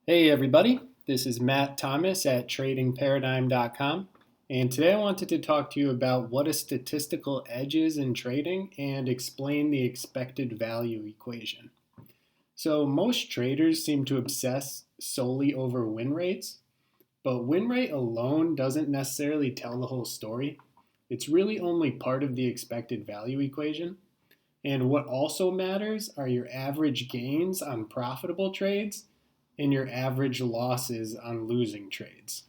Hey everybody, this is Matt Thomas at tradingparadigm.com, and today I wanted to talk to you about what a statistical edge is in trading and explain the expected value equation. So most traders seem to obsess solely over win rates, but win rate alone doesn't necessarily tell the whole story. It's really only part of the expected value equation. And what also matters are your average gains on profitable trades and your average losses on losing trades.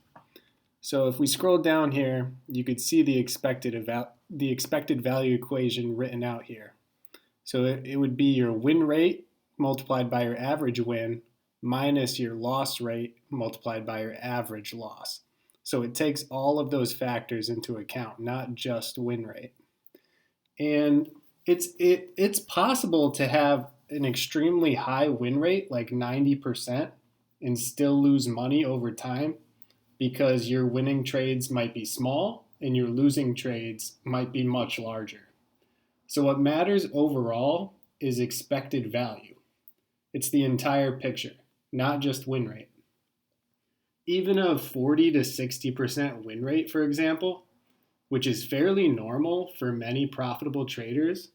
So if we scroll down here, you could see the expected value equation written out here. So it would be your win rate multiplied by your average win minus your loss rate multiplied by your average loss. So it takes all of those factors into account, not just win rate. And it's possible to have an extremely high win rate, like 90%, and still lose money over time because your winning trades might be small and your losing trades might be much larger. So what matters overall is expected value. It's the entire picture, not just win rate. Even a 40 to 60% win rate, for example, which is fairly normal for many profitable traders,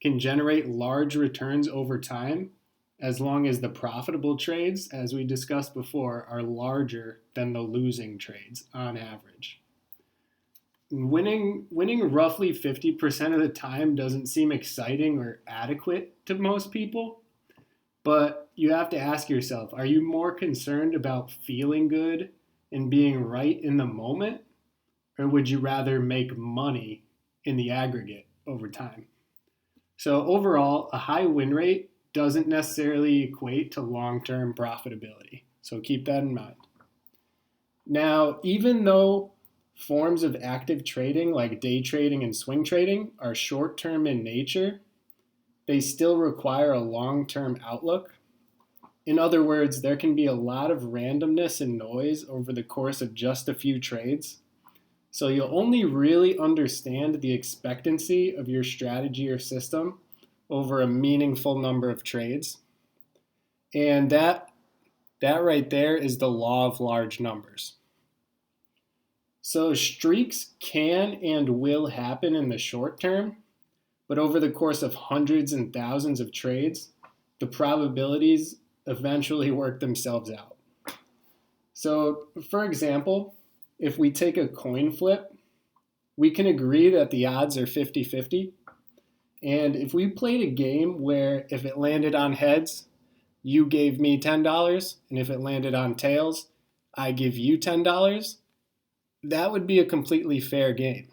can generate large returns over time as long as the profitable trades, as we discussed before, are larger than the losing trades on average. Winning roughly 50% of the time doesn't seem exciting or adequate to most people, but you have to ask yourself, are you more concerned about feeling good and being right in the moment, or would you rather make money in the aggregate over time? So overall, a high win rate doesn't necessarily equate to long-term profitability. So keep that in mind. Now, even though forms of active trading like day trading and swing trading are short-term in nature, they still require a long-term outlook. In other words, there can be a lot of randomness and noise over the course of just a few trades. So you'll only really understand the expectancy of your strategy or system over a meaningful number of trades. And that right there is the law of large numbers. So streaks can and will happen in the short term, but over the course of hundreds and thousands of trades, the probabilities eventually work themselves out. So for example, if we take a coin flip, we can agree that the odds are 50-50. And if we played a game where if it landed on heads, you gave me $10, and if it landed on tails, I give you $10, that would be a completely fair game.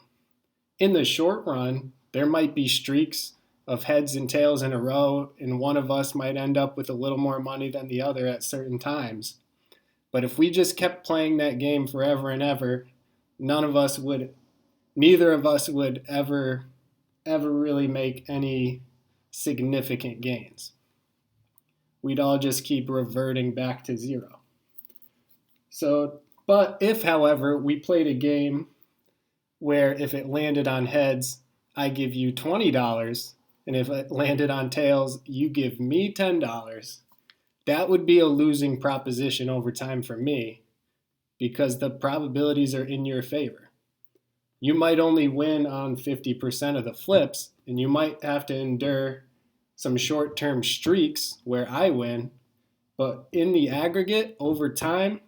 In the short run, there might be streaks of heads and tails in a row, and one of us might end up with a little more money than the other at certain times. But if we just kept playing that game forever and ever, neither of us would ever really make any significant gains. We'd all just keep reverting back to zero. But if, however, we played a game where if it landed on heads, I give you $20, and if it landed on tails, you give me $10, that would be a losing proposition over time for me because the probabilities are in your favor. You might only win on 50% of the flips, and you might have to endure some short-term streaks where I win, but in the aggregate, over time,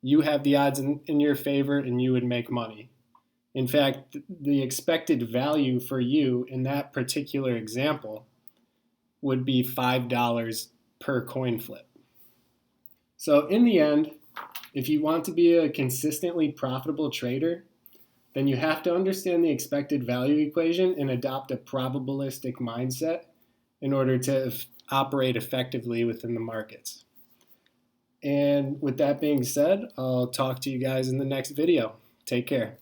you have the odds in your favor and you would make money. In fact, the expected value for you in that particular example would be $5 per coin flip. So in the end, if you want to be a consistently profitable trader, then you have to understand the expected value equation and adopt a probabilistic mindset in order to operate effectively within the markets. And with that being said, I'll talk to you guys in the next video. Take care.